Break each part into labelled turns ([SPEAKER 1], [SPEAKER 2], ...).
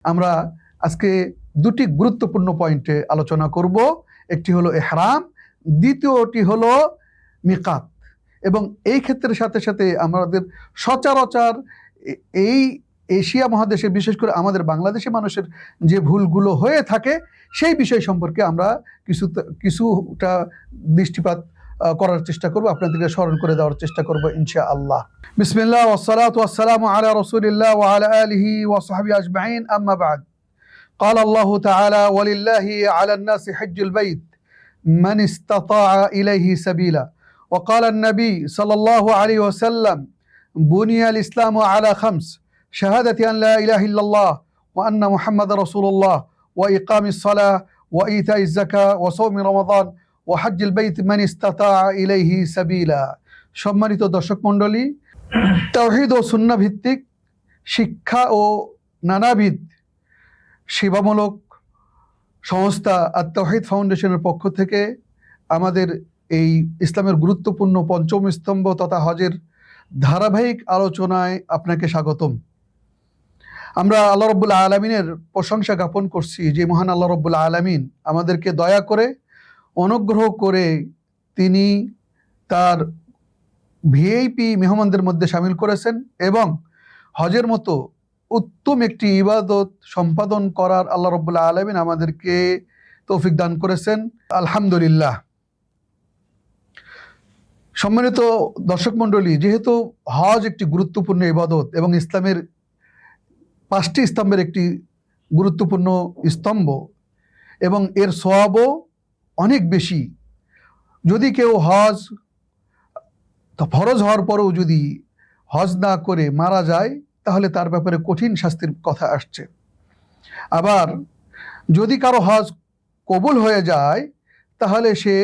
[SPEAKER 1] আমরা আজকে দুটি গুরুত্বপূর্ণ পয়েন্টে আলোচনা করব। একটি হলো ইহরাম, দ্বিতীয়টি হলো মিকাত। এবং এই ক্ষেত্রের সাথে সাথে আমাদের সচরাচর এই এশিয়া মহাদেশে, বিশেষ করে আমাদের বাংলাদেশের মানুষের যে ভুলগুলো হয়ে থাকে সেই বিষয় সম্পর্কে আমরা কিছুটা দৃষ্টিপাত করার চেষ্টা করব, আপনাদেরকে স্মরণ করে দেওয়ার চেষ্টা করব ইনশাআল্লাহ। বিসমিল্লাহ ওয়াসসালাতু ওয়াসসালামু আলা রাসূলিল্লাহ ওয়া আলা আলিহি ওয়া সাহবিহি আজমাইন, আম্মা বা'দ। قال الله تعالى: ولله على الناس حج البيت من استطاع إليه سبيلا. وقال النبي صلى الله عليه وسلم: بني الإسلام على خمس: شهادة أن لا إله إلا الله وأن محمد رسول الله وإقام الصلاة وإيتاء الزكاة وصوم رمضان وحج البيت من استطاع إليه سبيلا. সম্মানিত দর্শক মণ্ডলী, তাওহীদ ও সুন্নাহ ভিত্তিক শিক্ষা ও নানাবিধ সেবামূলক সংস্থা আত-তাওহীদ ফাউন্ডেশনের পক্ষ থেকে আমাদের এই ইসলামের গুরুত্বপূর্ণ পঞ্চম স্তম্ভ তথা হজের ধারাবাহিক আলোচনায় আপনাকে স্বাগতম। আমরা আল্লাহ রাব্বুল আলামিনের প্রশংসা জ্ঞাপন করছি যে মহান আল্লাহ রাব্বুল আলামিন আমাদেরকে দয়া করে, অনুগ্রহ করে তিনি তার ভিআইপি মেহমানদের মধ্যে শামিল করেছেন এবং হজের মতো উত্তম একটি ইবাদত সম্পাদন করার আল্লাহ রাব্বুল আলামিন আমাদেরকে তৌফিক দান করেছেন, আলহামদুলিল্লাহ। সম্মানিত দর্শক মণ্ডলী, যেহেতু হজ একটি গুরুত্বপূর্ণ ইবাদত এবং ইসলামের 5টি স্তম্ভের একটি গুরুত্বপূর্ণ স্তম্ভ এবং এর সওয়াবও অনেক বেশি, যদি কেউ হজ ফরজ হওয়ার পরেও যদি হজ না করে মারা যায় তাহলে তার ব্যাপারে কঠিন শাস্তির কথা আসছে। আবার যদি কারো হজ কবুল হয়ে যায় তাহলে সে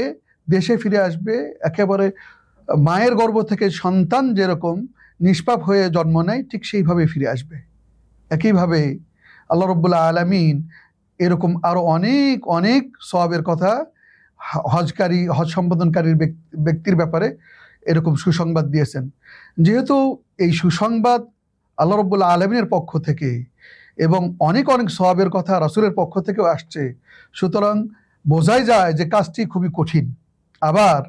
[SPEAKER 1] দেশে ফিরে আসবে, একেবারে মায়ের গর্ভ থেকে সন্তান যেরকম নিষ্পাপ হয়ে জন্ম নেয় ঠিক সেইভাবে ফিরে আসবে। একইভাবে আল্লাহ রাব্বুল আলামিন এরকম আরও অনেক অনেক সওয়াবের কথা হজ সম্পাদনকারীর ব্যক্তির ব্যাপারে এরকম সুসংবাদ দিয়েছেন। যেহেতু এই সুসংবাদ আল্লাহ রাব্বুল আলামিনের পক্ষ থেকে এবং অনেক অনেক সওয়াবের কথা রাসূলের পক্ষ থেকেও আসছে, সুতরাং বোঝাই যায় যে কাজটি খুবই কঠিন। আবার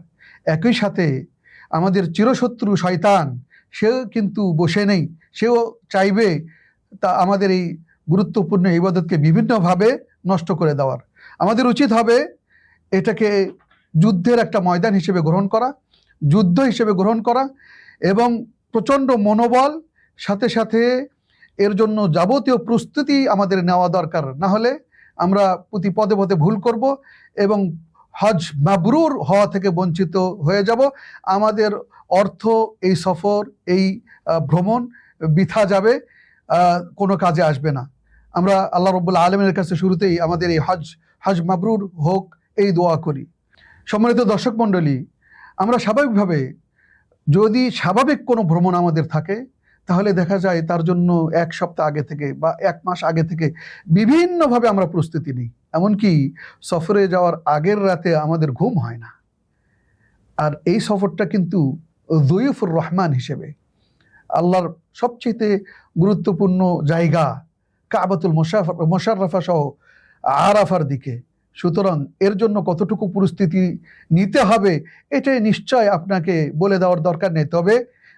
[SPEAKER 1] একই সাথে আমাদের চিরশত্রু শয়তান সেও কিন্তু বসে নেই, সেও চাইবে তা আমাদের এই গুরুত্বপূর্ণ ইবাদতকে বিভিন্নভাবে নষ্ট করে দেওয়ার। আমাদের উচিত হবে এটাকে যুদ্ধের একটা ময়দান হিসেবে গ্রহণ করা, যুদ্ধ হিসেবে গ্রহণ করা এবং প্রচণ্ড মনোবল সাথে সাথে এর জন্য যাবতীয় প্রস্তুতি আমাদের নেওয়া দরকার। না হলে আমরা প্রতি পদে পদে ভুল করব এবং হজ মাবরুর হওয়া থেকে বঞ্চিত হয়ে যাব। আমাদের অর্থ, এই সফর, এই ভ্রমণ বৃথা যাবে, কোনো কাজে আসবে না। আমরা আল্লাহ রাব্বুল আলামিনের কাছে শুরুতেই আমাদের এই হজ মাবরুর হোক এই দোয়া করি। সম্মানিত দর্শক মণ্ডলী, আমরা স্বাভাবিকভাবে যদি স্বাভাবিক কোনো ভ্রমণ আমাদের থাকে তাহলে দেখা যায় তার জন্য 1 সপ্তাহ আগে থেকে বা 1 মাস আগে থেকে বিভিন্নভাবে আমরা প্রস্তুতি নিই। এমনকি সফরে যাওয়ার আগের রাতে আমাদের ঘুম হয় না। আর এই সফরটা কিন্তু যুয়ুফুর রহমান হিসেবে আল্লাহর সবচেয়ে গুরুত্বপূর্ণ জায়গা কাবাতুল মুশাররফা সহ আরাফার দিকে। সুতরাং এর জন্য কতটুকু প্রস্তুতি নিতে হবে এটাই নিশ্চয় আপনাকে বলে দেওয়ার দরকার নেই। তবে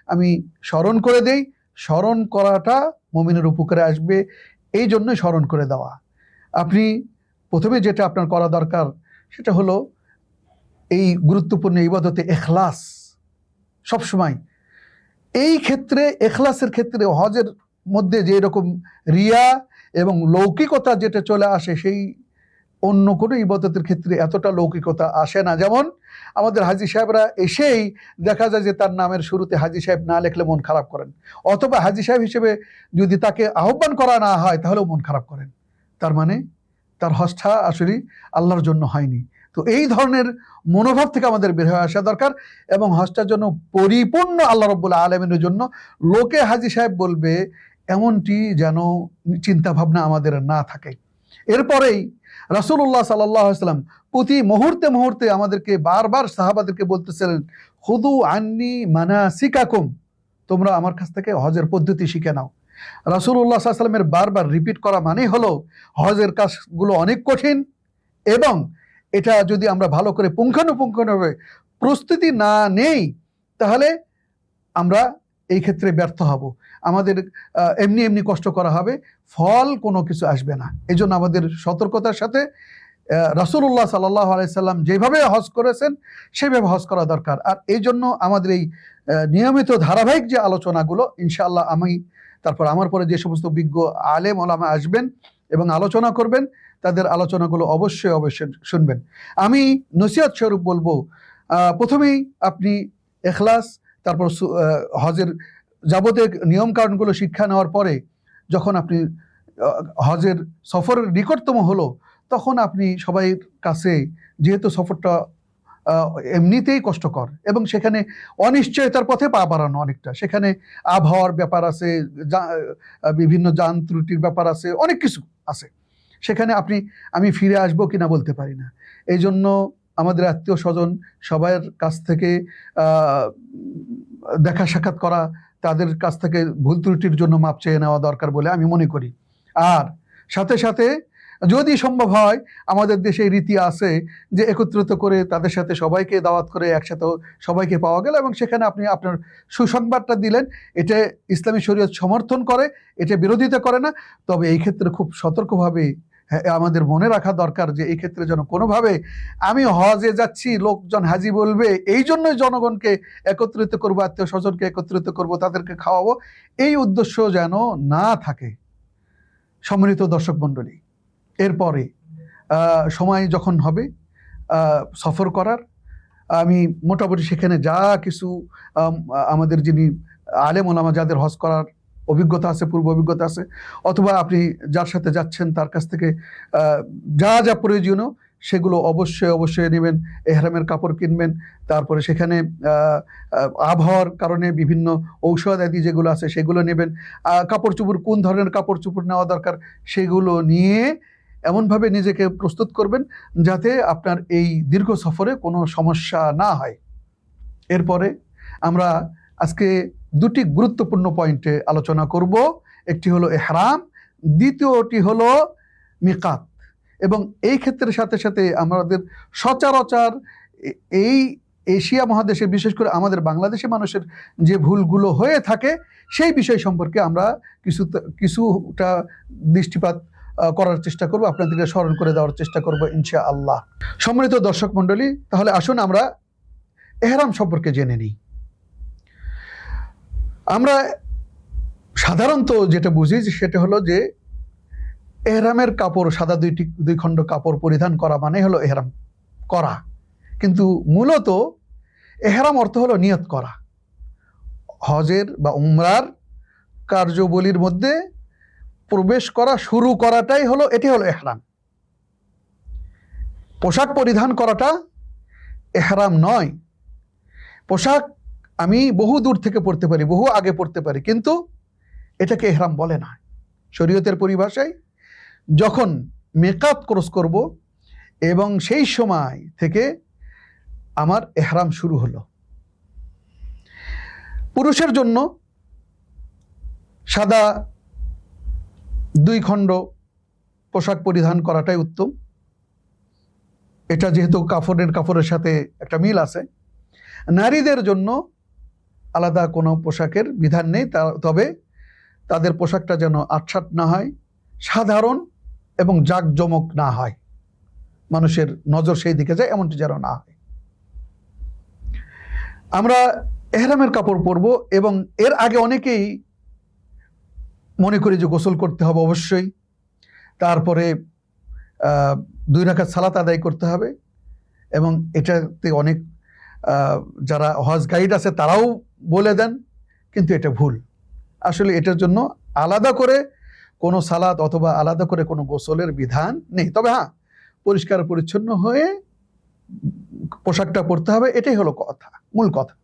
[SPEAKER 1] আমি স্মরণ করে দেই, স্মরণ করাটা মুমিনের উপকারে আসবে, এই জন্যই স্মরণ করে দেওয়া। আপনি প্রথমে যেটা আপনার করা দরকার সেটা হলো এই গুরুত্বপূর্ণ ইবাদতে ইখলাস। সবসময় এই ক্ষেত্রে ইখলাসের ক্ষেত্রে হজের মধ্যে যে এরকম রিয়া এবং লৌকিকতা যেটা চলে আসে সেই অন্য কোনো ইবাদতের ক্ষেত্রে এতটা লৌকিকতা আসে না। যেমন আমাদের হাজী সাহেবরা এসেই দেখা যায় যে তার নামের শুরুতে হাজী সাহেব না লিখলে মন খারাপ করেন, অথবা হাজী সাহেব হিসেবে যদি তাকে আহ্বান করা না হয় তাহলেও মন খারাপ করেন। তার মানে তার হজটা আসলে আল্লাহর জন্য হয়নি। তো এই ধরনের মনোভাব থেকে আমাদের বের হয়ে আসা দরকার এবং হজটার জন্য পরিপূর্ণ আল্লাহ রাব্বুল আলামিনের জন্য লোকে হাজী সাহেব বলবে এমনটি যেন চিন্তা ভাবনা আমাদের না থাকে। এরপরেই রাসূলুল্লাহ সাল্লাল্লাহু আলাইহি ওয়াসাল্লাম প্রতি মুহূর্তে মুহূর্তে আমাদেরকে বারবার সাহাবাদেরকে বলতেছিলেন, খুদু আন্নি মানাসিকাকুম, তোমরা আমার কাছ থেকে হজের পদ্ধতি শিখে নাও। রাসূলুল্লাহ সাল্লাল্লাহু আলাইহি ওয়াসাল্লামের বারবার রিপিট করা মানেই হলো হজের কাজগুলো অনেক কঠিন, এবং এটা যদি আমরা ভালো করে পুঙ্খানুপুঙ্খভাবে প্রস্তুতি না নেই তাহলে আমরা এই ক্ষেত্রে ব্যর্থ হব। আমাদের এমনি এমনি কষ্ট করা হবে, ফল কোনো কিছু আসবে না। এই জন্য আমাদের সতর্কতার সাথে রাসূলুল্লাহ সাল্লাল্লাহু আলাইহি সাল্লাম যেভাবে হজ করেছেন সেভাবে হজ করা দরকার। আর এই জন্য আমাদের এই নিয়মিত ধারাবাহিক যে আলোচনাগুলো, ইনশাআল্লাহ আমি তারপর আমার পরে যে সমস্ত বিজ্ঞ আলেম ওলামা আসবেন এবং আলোচনা করবেন, তাদের আলোচনাগুলো অবশ্যই অবশ্যই শুনবেন। আমি নসিহত স্বরূপ বলবো, প্রথমেই আপনি ইখলাস, তারপর হজের যাবতীয় নিয়মকানুনগুলো শিক্ষা নেওয়ার পরে যখন আপনি হজের সফরের নিকটতম হলো, তখন আপনি সবাই কাছে, যেহেতু সফরটা এমনিতেই কষ্টকর এবং সেখানে অনিশ্চয়তার পথে পা বাড়ানো অনেকটা, সেখানে আবহাওয়ার ব্যাপার আছে, বিভিন্ন যান ত্রুটির ব্যাপার আছে, অনেক কিছু আছে সেখানে। আমি ফিরে আসবো কিনা বলতে পারি না। এই জন্য আমাদের আত্মীয় স্বজন সবার কাছ থেকে দেখা সাক্ষাৎ করা, তাদের কাছ থেকে ভুল ত্রুটির জন্য মাপ চেয়ে নেওয়া দরকার বলে আমি মনে করি। আর সাথে সাথে যদি সম্ভব হয়, আমাদের দেশে রীতি আছে যে একত্রিত করে তাদের সাথে সবাইকে দাওয়াত করে একসাথে সবাইকে পাওয়া গেল এবং সেখানে আপনি আপনার সুসংবাদটা দিলেন। এটা ইসলামী শরীয়ত সমর্থন করে, এটা বিরোধিতা করে না। তবে এই ক্ষেত্রে খুব সতর্কভাবে আমাদের মনে রাখা দরকার যে এই ক্ষেত্রে যেন কোনোভাবে আমি হজে যাচ্ছি, লোকজন হাজি বলবে, এই জন্যই জনগণকে একত্রিত করবো, আত্মীয় স্বজনকে একত্রিত করবো, তাদেরকে খাওয়াবো, এই উদ্দেশ্য যেন না থাকে। সম্মানিত দর্শক মণ্ডলী, এরপরে সময় যখন হবে সফর করার, আমি মোটামুটি সেখানে যা কিছু আমাদের যিনি আলেম ওলামা, যাদের হজ করার অভিজ্ঞতা আছে, পূর্ব অভিজ্ঞতা আছে, অথবা আপনি যার সাথে যাচ্ছেন তার কাছ থেকে যা যা প্রয়োজনীয় সেগুলো অবশ্যই অবশ্যই নেবেন। এহরামের কাপড় কিনবেন, তারপরে সেখানে আবহাওয়ার কারণে বিভিন্ন ঔষধ আদি যেগুলো আছে সেগুলো নেবেন। কাপড় চোপড়, কোন ধরনের কাপড় চোপড় নেওয়া দরকার সেগুলো নিয়ে এমনভাবে নিজেকে প্রস্তুত করবেন যাতে আপনার এই দীর্ঘ সফরে কোনো সমস্যা না হয়। এরপরে আমরা আজকে দুটি গুরুত্বপূর্ণ পয়েন্টে আলোচনা করব। একটি হলো ইহরাম, দ্বিতীয়টি হলো মিকাত। এবং এই ক্ষেত্রের সাথে সাথে আমাদের সচরাচর এই এশিয়া মহাদেশে, বিশেষ করে আমাদের বাংলাদেশি মানুষের যে ভুলগুলো হয়ে থাকে সেই বিষয় সম্পর্কে আমরা কিছুটা দৃষ্টিপাত করার চেষ্টা করব, আপনাদেরকে স্মরণ করে দেওয়ার চেষ্টা করব ইনশাআল্লাহ। সম্মানিত দর্শক মণ্ডলী, তাহলে আসুন আমরা ইহরাম সম্পর্কে জেনে নিই। আমরা সাধারণত যেটা বুঝি সেটা হলো যে এহরামের কাপড়, সাদা দুই খণ্ড কাপড় পরিধান করা মানে হলো এহরাম করা। কিন্তু মূলত এহরাম অর্থ হলো নিয়ত করা। হজের বা উমরার কার্যবলীর মধ্যে প্রবেশ করা, শুরু করাটাই হলো, এটি হলো এহরাম। পোশাক পরিধান করাটা এহরাম নয়। পোশাক আমি বহু দূর থেকে পড়তে পারি, বহু আগে পড়তে পারি, কিন্তু এটাকে এহরাম বলে না। শরীয়তের পরিভাষায় যখন মিকাত ক্রস করব এবং সেই সময় থেকে আমার এহরাম শুরু হলো। পুরুষের জন্য সাদা দুই খণ্ড পোশাক পরিধান করাটাই উত্তম। এটা যেহেতু কাপড়ের সাথে একটা মিল আছে। নারীদের জন্য আলাদা কোনো পোশাকের বিধান নেই, তবে তাদের পোশাকটা যেন আটসাট না হয়, সাধারণ এবং জাঁকজমক না হয়, মানুষের নজর সেই দিকে যায় এমনটি যেন না হয়। আমরা এহরামের কাপড় পরব এবং এর আগে অনেকেই মনে করি যে গোসল করতে হবে অবশ্যই, তারপরে 2 রাকাত সালাত আদায় করতে হবে, এবং এটাতে অনেক যারা হজ গাইড আছে তারাও বলে দেন, কিন্তু এটা ভুল। আসলে এটার জন্য আলাদা করে কোনো সালাত অথবা আলাদা করে কোনো গোসলের বিধান নেই। তবে হ্যাঁ, পরিষ্কার পরিচ্ছন্ন হয়ে পোশাকটা পরতে হবে, এটাই হলো কথা, মূল কথা।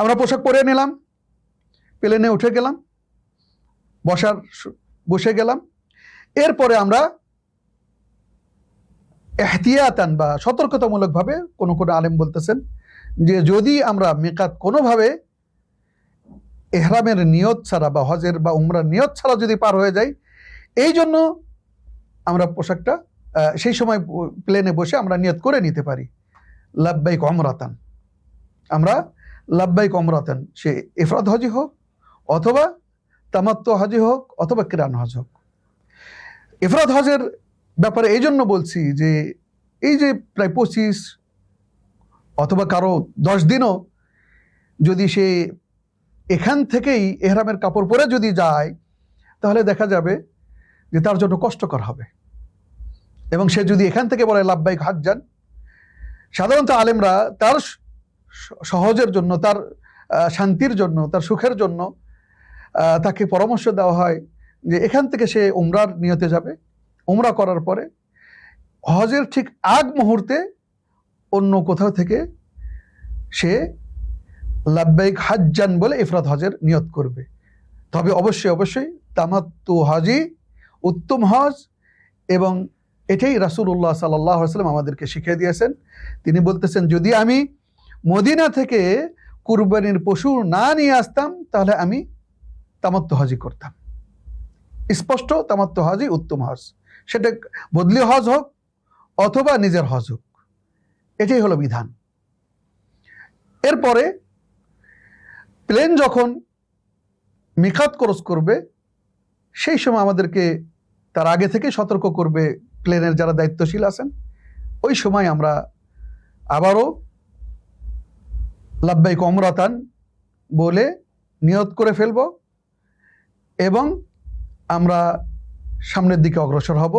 [SPEAKER 1] আমরা পোশাক পরে নিলাম, প্লেনে উঠে গেলাম, বসে গেলাম। এরপরে আমরা এহতিয়াতান বা সতর্কতামূলকভাবে কোনো আলেম বলতেছেন যে যদি আমরা মিকাত কোনোভাবে এহরামের নিয়ত ছাড়া বা হজের বা উমরার নিয়ত ছাড়া যদি পার হয়ে যায়, এই জন্য আমরা পোশাকটা সেই সময় প্লেনে বসে আমরা নিয়ত করে নিতে পারি লাব্বাইক ওমরাতান। আমরা লাব্বাইক ওমরাতান, সে ইফরাদ হজই হোক অথবা তামাত্তু হজই হোক অথবা কিরান হজ হোক। ইফরাদ হজের ব্যাপারে এই জন্য বলছি যে এই যে প্রায় 25 অথবা কারো 10 দিনও যদি সে এখান থেকেই এহরামের কাপড় পরে যদি যায়, তাহলে দেখা যাবে যে তার জন্য কষ্টকর হবে। এবং সে যদি এখান থেকে বলে লাব্বাইক হাজ্জান, সাধারণত আলেমরা তার সহজের জন্য, তার শান্তির জন্য, তার সুখের জন্য তাকে পরামর্শ দেওয়া হয় যে এখান থেকে সে উমরার নিয়তে যাবে, উমরা করার পরে হজের ঠিক আগ মুহূর্তে অন্য কোথাও থেকে সে লাব্বাইক হাজ্জান বলে ইফরাদ হজের নিয়ত করবে। তবে অবশ্যই অবশ্যই তামাত্তু হজই উত্তম হজ, এবং এটাই রাসূলুল্লাহ সাল্লাল্লাহু আলাইহি ওয়াসাল্লাম আমাদেরকে শিখিয়ে দিয়েছেন। তিনি বলতেছেন, যদি আমি মদিনা থেকে কুরবানির পশু না নিয়ে আসতাম তাহলে আমি তামাত্তু হজই করতাম। স্পষ্ট তামাত্তু হজই উত্তম হজ, সেটা বদলি হজ হোক অথবা নিজের হজ হোক, এটাই হলো বিধান। এরপরে প্লেন যখন মিকাত ক্রস করবে, সেই সময় আমাদেরকে তার আগে থেকে সতর্ক করবে প্লেনের যারা দায়িত্বশীল আছেন। ওই সময় আমরা আবারও লাব্বাইক ওমরাতান বলে নিয়ত করে ফেলব এবং আমরা সামনের দিকে অগ্রসর হব।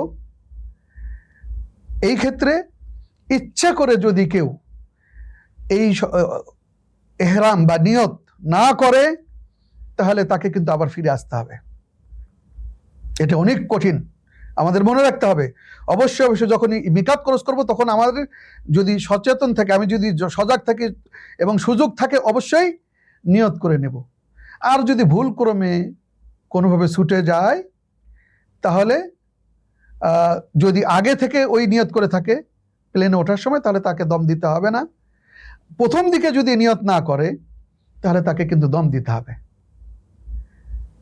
[SPEAKER 1] এই ক্ষেত্রে ইচ্ছা করে যদি কেউ এই এহরাম বা নিয়ত না করে, তাহলে তাকে কিন্তু আবার ফিরে আসতে হবে। এটা অনেক কঠিন, আমাদের মনে রাখতে হবে। অবশ্যই অবশ্যই যখন মিকাত ক্রস করব তখন আমাদের যদি সচেতন থাকে, আমি যদি সজাগ থাকি এবং সুযোগ থাকে, অবশ্যই নিয়ত করে নেব। আর যদি ভুল ক্রমে কোনোভাবে ছুটে যায়, তাহলে যদি আগে থেকে ওই নিয়ত করে থাকে প্লেনে ওঠার সময়, তাহলে তাকে দম দিতে হবে না। প্রথম দিকে যদি নিয়ত না করে, তাহলে তাকে কিন্তু দম দিতে হবে।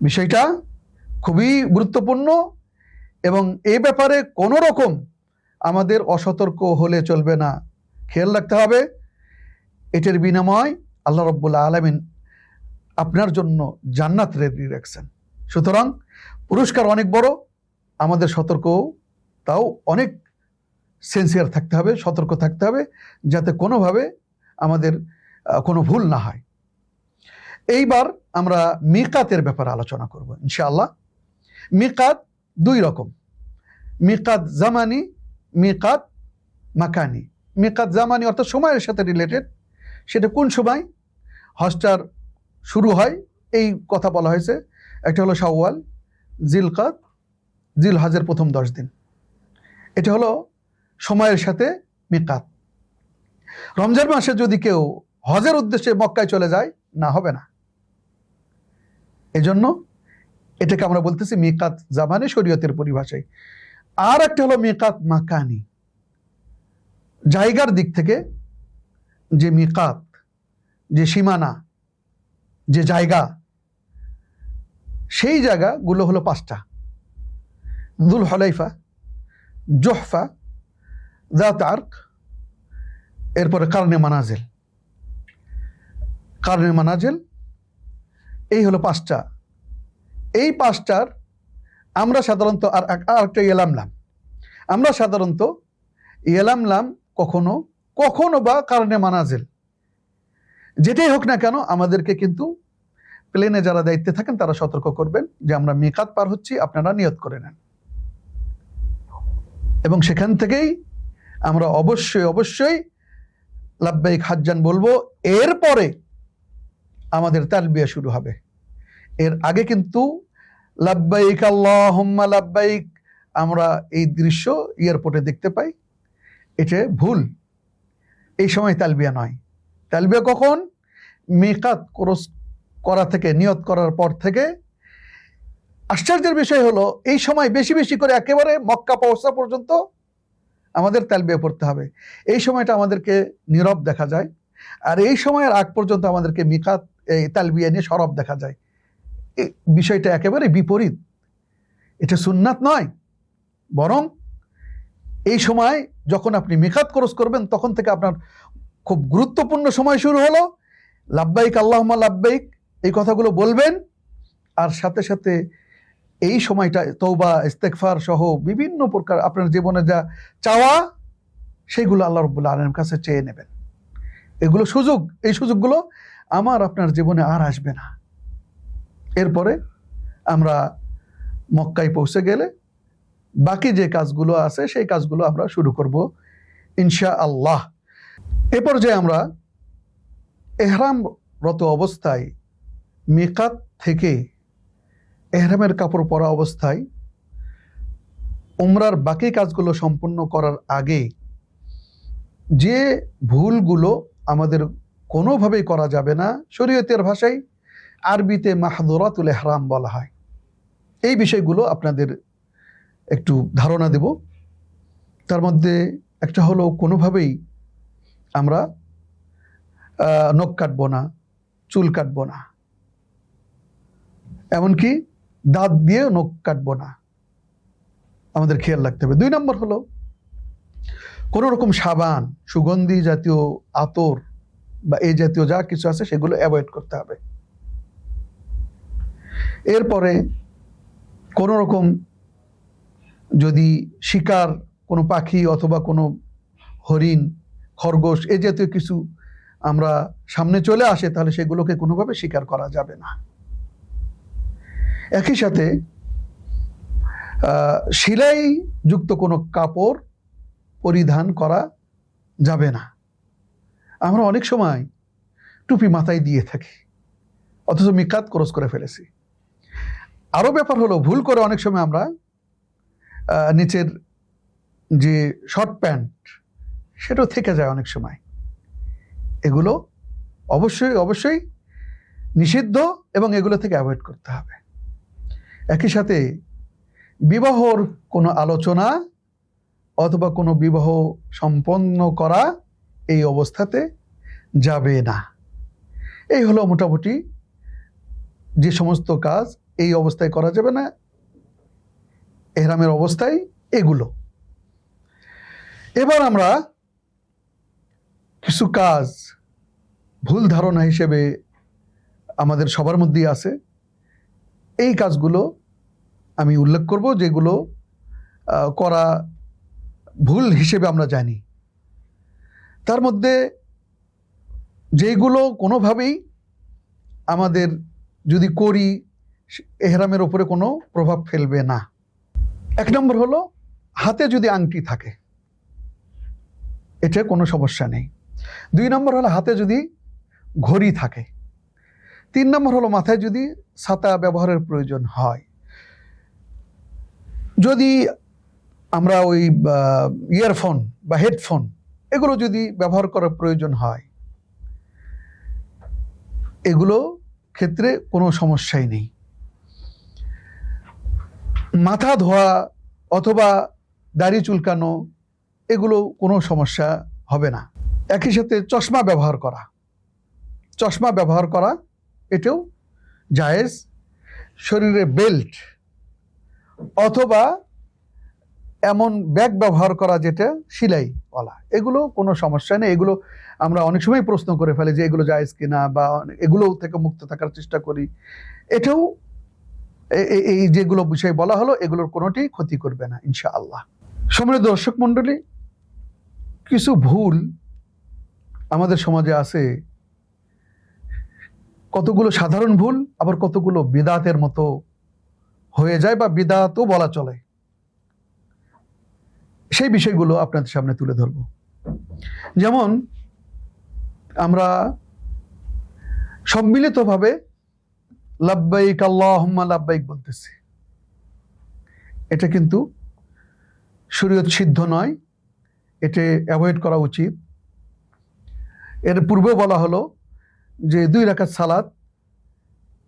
[SPEAKER 1] বিষয়টা খুবই গুরুত্বপূর্ণ এবং এই ব্যাপারে কোনো রকম আমাদের অসতর্ক হলে চলবে না, খেয়াল রাখতে হবে। এটার বিনিময় আল্লাহ রাব্বুল আলামিন আপনার জন্য জান্নাত রেডি রাখছেন। সুতরাং পুরস্কার অনেক বড়, আমাদের সতর্ক তাও অনেক সিনসিয়ার থাকতে হবে, সতর্ক থাকতে হবে, যাতে কোনোভাবে আমাদের কোনো ভুল না হয়। এইবার আমরা মিকাতের ব্যাপারে আলোচনা করব ইনশাআল্লাহ। মিকাত দুই রকম, মিকাত জামানি, মিকাত মাকানি। মিকাত জামানি অর্থাৎ সময়ের সাথে রিলেটেড, সেটা কোন সময় হজটার শুরু হয় এই কথা বলা হয়েছে। একটা হলো শাওয়াল, জিলকাত, জিলহজের প্রথম 10 দিন, এটা হলো সময়ের সাথে মিকাত। রমজান মাসে যদি কেউ হজের উদ্দেশ্যে মক্কায় চলে যায়, না, হবে না। এজন্য এটাকে আমরা বলতেছি মিকাত জামানি শরীয়তের পরিভাষায়। আর একটা হলো মিকাত মাকানি, জায়গার দিক থেকে যে মিকাত, যে সীমানা, যে জায়গা, সেই জায়গাগুলো হলো 5টা: যুল হুলাইফা, জুহফা, যাত আরক, এরপরে কারনে মানাজিল। কারনে মানাজিল এই হলো 5টা। এই 5টার আমরা সাধারণত আর একটা ইয়ালামলাম, আমরা সাধারণত ইয়ালামলাম কখনো কখনো বা কারনে মানাজিল, যেটাই হোক না কেন আমাদেরকে কিন্তু প্লেনে যারা দায়িত্বে থাকেন তারা সতর্ক করবেন যে আমরা মিকাত পার হচ্ছি, আপনারা নিয়ত করে নেন। এবং সেখান থেকেই আমরা অবশ্যই অবশ্যই লাব্বাইক হাজ্জান বলবো। এরপরে আমাদের তালবিয়া শুরু হবে। এর আগে কিন্তু লাব্বাইক আল্লাহুম্মা লাব্বাইক আমরা এই দৃশ্য এয়ারপোর্টে দেখতে পাই, এটা ভুল। এই সময় তালবিয়া নয়। তালবিয়া কখন? মিকাত ক্রস করা থেকে, নিয়ত করার পর থেকে। আশ্চর্যের বিষয় হলো এই সময় বেশি বেশি করে একেবারে মক্কা পৌঁছা পর্যন্ত আমাদের তালবিয়া পড়তে হবে। এই সময়টা আমাদেরকে নীরব দেখা যায়, আর এই সময়ের আগ পর্যন্ত আমাদেরকে মিকাত এই তালবিয়া নিয়ে সরব দেখা যায়। এই বিষয়টা একেবারে বিপরীত, এটা সুন্নাত নয়, বরং এই সময় যখন আপনি মিকাত ক্রস করবেন তখন থেকে আপনার খুব গুরুত্বপূর্ণ সময় শুরু হলো। লাব্বাইক আল্লাহুম্মা লাব্বাইক এই কথাগুলো বলবেন, আর সাথে সাথে এই সময়টা তওবা ইস্তেগফার সহ বিভিন্ন প্রকার আপনার জীবনে যা চাওয়া সেইগুলো আল্লাহ রাব্বুল আলামিনের কাছে চেয়ে নেবেন। এগুলো সুযোগ, এই সুযোগগুলো আমার আপনার জীবনে আর আসবে না। এরপরে আমরা মক্কায় পৌঁছে গেলে বাকি যে কাজগুলো আছে সেই কাজগুলো আমরা শুরু করব ইনশাআল্লাহ। এ পর্যায়ে আমরা এহরামরত অবস্থায় মিকাত থেকে এহরামের কাপড় পরা অবস্থায় উমরার বাকি কাজগুলো সম্পূর্ণ করার আগে যে ভুলগুলো আমাদের কোনোভাবেই করা যাবে না, শরীয়তের ভাষায় আরবিতে মাহদুরাতুল ইহরাম বলা হয়, এই বিষয়গুলো আপনাদের একটু ধারণা দেব। তার মধ্যে একটা হলো কোনোভাবেই আমরা নখ কাটবো না, চুল কাটবো না, এমনকি দাঁত দিয়ে নখ কাটবো না, আমাদের খেয়াল রাখতে হবে। 2 নম্বর হলো কোনো রকম সাবান, সুগন্ধি জাতীয় আতর বা এই জাতীয় যা কিছু আছে সেগুলো অ্যাভয়েড করতে হবে। এরপরে কোনো রকম যদি শিকার কোনো পাখি অথবা কোনো হরিণ, খরগোশ এই জাতীয় কিছু আমরা সামনে চলে আসে তাহলে সেগুলোকে কোনোভাবে শিকার করা যাবে না। একই সাথে সেলাই যুক্ত কোনো কাপড় পরিধান করা যাবে না। আমরা অনেক সময় টুপি মাথায় দিয়ে থাকি অথচ মিকাত ক্রস করে ফেলেছি। আরো ব্যাপার হলো ভুল করে অনেক সময় আমরা নিচের যে শর্ট প্যান্ট সেটাও থেকে যায় অনেক সময়। এগুলো অবশ্যই অবশ্যই নিষিদ্ধ এবং এগুলো থেকে অ্যাভয়েড করতে হবে। একই সাথে বিবাহর কোনো আলোচনা অথবা কোনো বিবাহ সম্পন্ন করা এই অবস্থাতে যাবে না। এই হলো মোটামুটি যে সমস্ত কাজ এই অবস্থায় করা যাবে না এহরামের অবস্থায়, এগুলো। এবার আমরা কিছু কাজ ভুল ধারণা হিসেবে আমাদের সবার মধ্যেই আছে, এই কাজগুলো আমি উল্লেখ করব যেগুলো করা ভুল হিসেবে আমরা জানি। তার মধ্যে যেগুলো কোনোভাবেই আমাদের যদি করি এহরামের উপরে কোনো প্রভাব ফেলবে না। 1 নম্বর হলো হাতে যদি আংটি থাকে এটা কোনো সমস্যা নেই। 2 নম্বর হলো হাতে যদি ঘড়ি থাকে। 3 নম্বর হলো মাথায় যদি ছাতা ব্যবহারের প্রয়োজন হয়। যদি আমরা ওই ইয়ারফোন বা হেডফোন এগুলো যদি ব্যবহার করার প্রয়োজন হয় এগুলো ক্ষেত্রে কোনো সমস্যাই নেই। মাথা ধোয়া অথবা দাড়ি চুলকানো এগুলো কোনো সমস্যা হবে না। একই সাথে চশমা ব্যবহার করা এটাও জায়েজ। শরীরে বেল্ট অথবা এমন ব্যাগ ব্যবহার করা যেটা সেলাইওয়ালা এগুলো কোনো সমস্যা নেই। এগুলো আমরা অনেক সময় প্রশ্ন করে ফেলি যে এগুলো জায়েজ কিনা বা এগুলো থেকে মুক্ত থাকার চেষ্টা করি। এটাও এই যেগুলো বিষয় বলা হলো এগুলোর কোনোটি ক্ষতি করবে না ইনশাআল্লাহ। সম্মানিত দর্শক মণ্ডলী, কিছু ভুল আমাদের সমাজে আছে, কতগুলো সাধারণ ভুল আবার কতগুলো বিদআতের মতো হয়ে যায় বা বিদআতও বলা চলে। সেই বিষয়গুলো আপনাদের সামনে তুলে ধরব। যেমন আমরা সম্মিলিতভাবে লাব্বাইক আল্লাহুম্মা লাব্বাইক বলতেছি, এটা কিন্তু শরীয়ত সিদ্ধ নয়, এটা অ্যাভয়েড করা উচিত। এর পূর্বে বলা হলো যে 2 রাকাত সালাত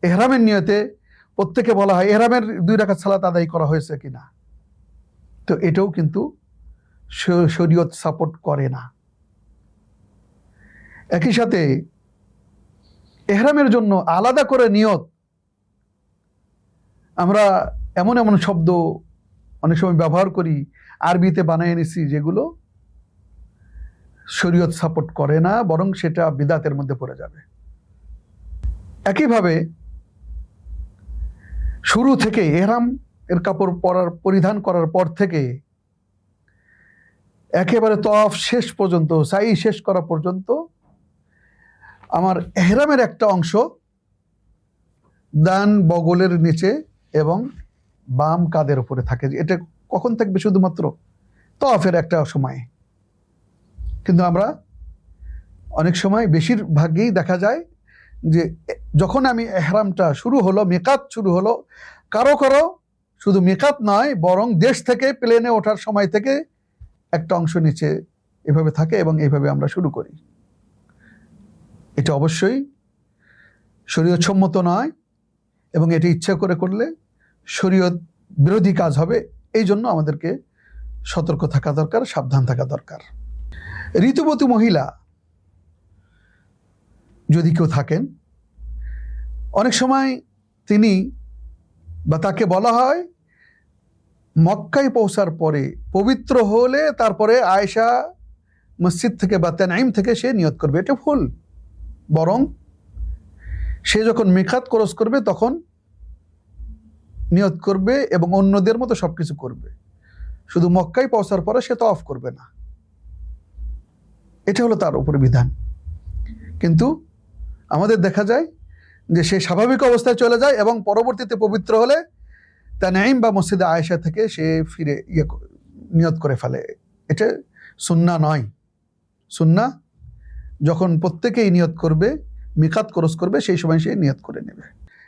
[SPEAKER 1] ইহরামের নিয়তে প্রত্যেকে বলা হয় ইহরামের 2 রাকাত সালাত আদায় করা হয়েছে কিনা, তো এটাও কিন্তু শরীয়ত সাপোর্ট করে না। একই সাথে ইহরামের জন্য আলাদা করে নিয়ত আমরা এমন এমন শব্দ অনেক সময় ব্যবহার করি, আরবিতে বানিয়ে নিছি, যেগুলো শরীয়ত সাপোর্ট করে না, বরং সেটা বিদাতের মধ্যে পড়ে যাবে। একইভাবে শুরু থেকে এহরাম এর কাপড় পরিধান করার পর থেকে একেবারে তওয়াফ শেষ পর্যন্ত, সাই শেষ করা পর্যন্ত আমার এহরামের একটা অংশ ডান বগলের নিচে এবং বাম কাঁধের উপরে থাকে। এটা কখন থাকবে? শুধুমাত্র তওয়াফের একটা সময়। কিন্তু আমরা অনেক সময়, বেশিরভাগই দেখা যায় যে যখন আমি এহরামটা শুরু হলো, মিকাত শুরু হলো, কারো কারো শুধু মিকাত নয়, বরং দেশ থেকে প্লেনে ওঠার সময় থেকে একটা অংশ নিচে এভাবে থাকে এবং এইভাবে আমরা শুরু করি। এটা অবশ্যই শরীয়ত সম্মত নয় এবং এটি ইচ্ছা করে করলে শরীয়ত বিরোধী কাজ হবে। এই জন্য আমাদেরকে সতর্ক থাকা দরকার, সাবধান থাকা দরকার। ঋতুবতী মহিলা যদি কেউ থাকেন, অনেক সময় তিনি বা তাকে বলা হয় মক্কায় পৌঁছার পরে পবিত্র হলে তারপরে আয়েশা মসজিদ থেকে বা তানঈম থেকে সে নিয়ত করবে। এটা ভুল। বরং সে যখন মিকাত ক্রস করবে তখন নিয়ত করবে এবং অন্যদের মতো সবকিছু করবে। শুধু মক্কায় পৌঁছার পরে সে তওয়াফ করবে না। এটা হলো তার উপরে বিধান। কিন্তু আমাদের দেখা যায় যে সে স্বাভাবিক অবস্থায় চলে যায় এবং পরবর্তীতে পবিত্র হলে তানঈম বা মসজিদে আয়েশা থেকে সে ফিরে নিয়ত করে ফেলে। এটা সুন্নাহ নয়। সুন্নাহ যখন প্রত্যেকেই নিয়ত করবে, মিকাত ক্রস করবে, সেই সময় সে নিয়ত করে নেবে।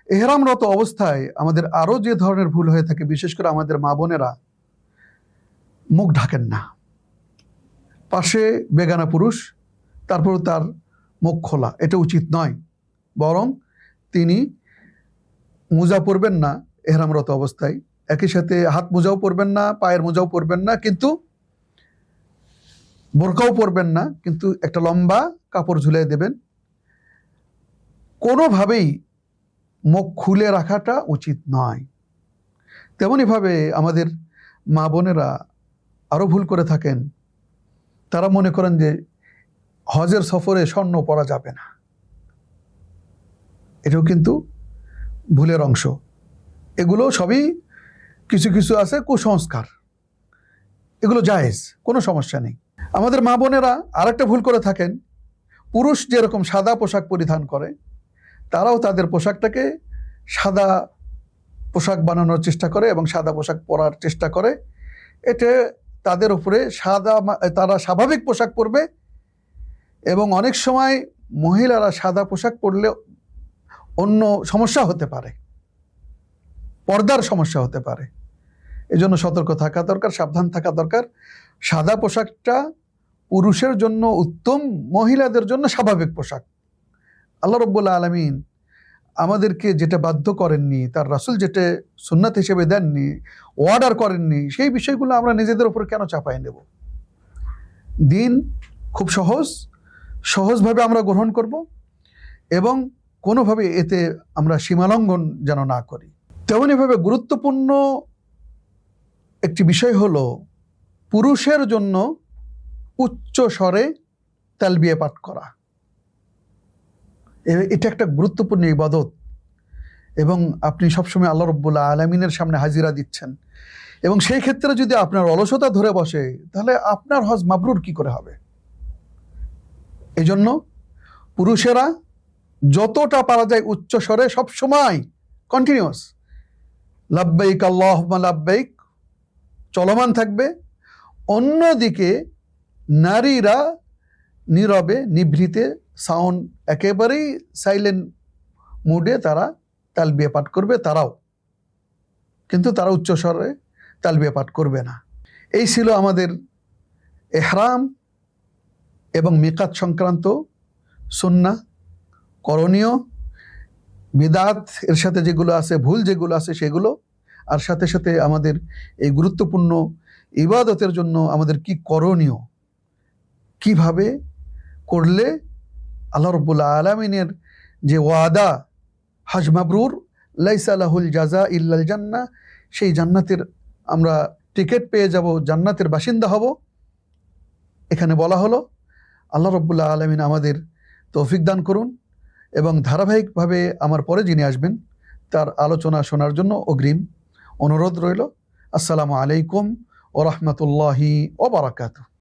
[SPEAKER 1] এহরামরত অবস্থায় আমাদের আরও যে ধরনের ভুল হয়ে থাকে, বিশেষ করে আমাদের মা বোনেরা মুখ ঢাকেন না। পাশে বেগানা পুরুষ, তারপর তার মুখ খোলা, এটা উচিত নয়। বরং তিনি মোজা পরবেন না এহরামরত অবস্থায়, একই সাথে হাত মোজাও পরবেন না, পায়ের মোজাও পরবেন না, কিন্তু বোরকাও পরবেন না, কিন্তু একটা লম্বা কাপড় ঝুলিয়ে দেবেন। কোনোভাবেই মুখ খুলে রাখাটা উচিত নয়। তেমনইভাবে আমাদের মা বোনেরা আরও ভুল করে থাকেন। তারা মনে করেন যে হজের সফরে স্বর্ণ পরা যাবে না। এটাও কিন্তু ভুলের অংশ। এগুলো সবই কিছু কিছু আছে কুসংস্কার, এগুলো জায়েজ, কোনো সমস্যা নেই। আমাদের মা বোনেরা আরেকটা ভুল করে থাকেন, পুরুষ যেরকম সাদা পোশাক পরিধান করে, তারাও তাদের পোশাকটাকে সাদা পোশাক বানানোর চেষ্টা করে এবং সাদা পোশাক পরার চেষ্টা করে। এটা তাদের উপরে তারা স্বাভাবিক পোশাক পরবে এবং অনেক সময় মহিলারা সাদা পোশাক পরলে অন্য সমস্যা হতে পারে, পর্দার সমস্যা হতে পারে। এজন্য সতর্ক থাকা দরকার, সাবধান থাকা দরকার। সাদা পোশাকটা পুরুষের জন্য উত্তম, মহিলাদের জন্য স্বাভাবিক পোশাক। আল্লাহ রাব্বুল আলামিন আমাদেরকে যেটা বাধ্য করেননি, তার রাসূল যেটা সুন্নাত হিসেবে দেননি, অর্ডার করেননি, সেই বিষয়গুলো আমরা নিজেদের উপর কেন চাপায় নেব? দিন খুব সহজভাবে আমরা গ্রহণ করব এবং কোনোভাবে এতে আমরা সীমালঙ্ঘন যেন না করি। তেমনইভাবে গুরুত্বপূর্ণ একটি বিষয় হলো পুরুষের জন্য উচ্চ স্বরে তালবিয়া পাঠ করা। এটা একটা গুরুত্বপূর্ণ ইবাদত এবং আপনি সবসময় আল্লাহ রাব্বুল আলামিনের সামনে হাজিরা দিচ্ছেন এবং সেই ক্ষেত্রে যদি আপনার অলসতা ধরে বসে, তাহলে আপনার হজ মাবরুর কি করে হবে? এই জন্য পুরুষেরা যতটা পারা যায় উচ্চ স্বরে সবসময় কন্টিনিউয়াস লাব্বাইক আল্লাহুম্মা লাব্বাইক চলমান থাকবে। অন্যদিকে নারীরা নীরবে নিভৃতে সাউন্ড একেবারেই সাইলেন্ট মুডে তারা তালবিয়া পাঠ করবে, কিন্তু তারা উচ্চস্বরে তালবিয়া পাঠ করবে না। এই ছিল আমাদের ইহরাম এবং মিকাত সংক্রান্ত সুন্নাহ, করণীয়, বিদাত এর সাথে যেগুলো আছে, ভুল যেগুলো আছে সেগুলো, আর সাথে সাথে আমাদের এই গুরুত্বপূর্ণ ইবাদতের জন্য আমাদের কি করণীয়, কিভাবে করলে আল্লাহ রাব্বুল আলামিনের যে ওয়াদা হজ মাবরুর, লাইসা লাহুল জাযা ইল্লাল জান্নাহ, সেই জান্নাতের আমরা টিকিট পেয়ে যাব, জান্নাতের বাসিন্দা হব। এখানে বলা হলো আল্লাহ রাব্বুল আলামিন আমাদের তৌফিক দান করুন, এবং ধারাবাহিকভাবে আমার পরে যিনি আসবেন তার আলোচনা শোনার জন্য অগ্রিম অনুরোধ রইল। আসসালামু আলাইকুম ওয়া রাহমাতুল্লাহি ওয়া বারাকাতুহু।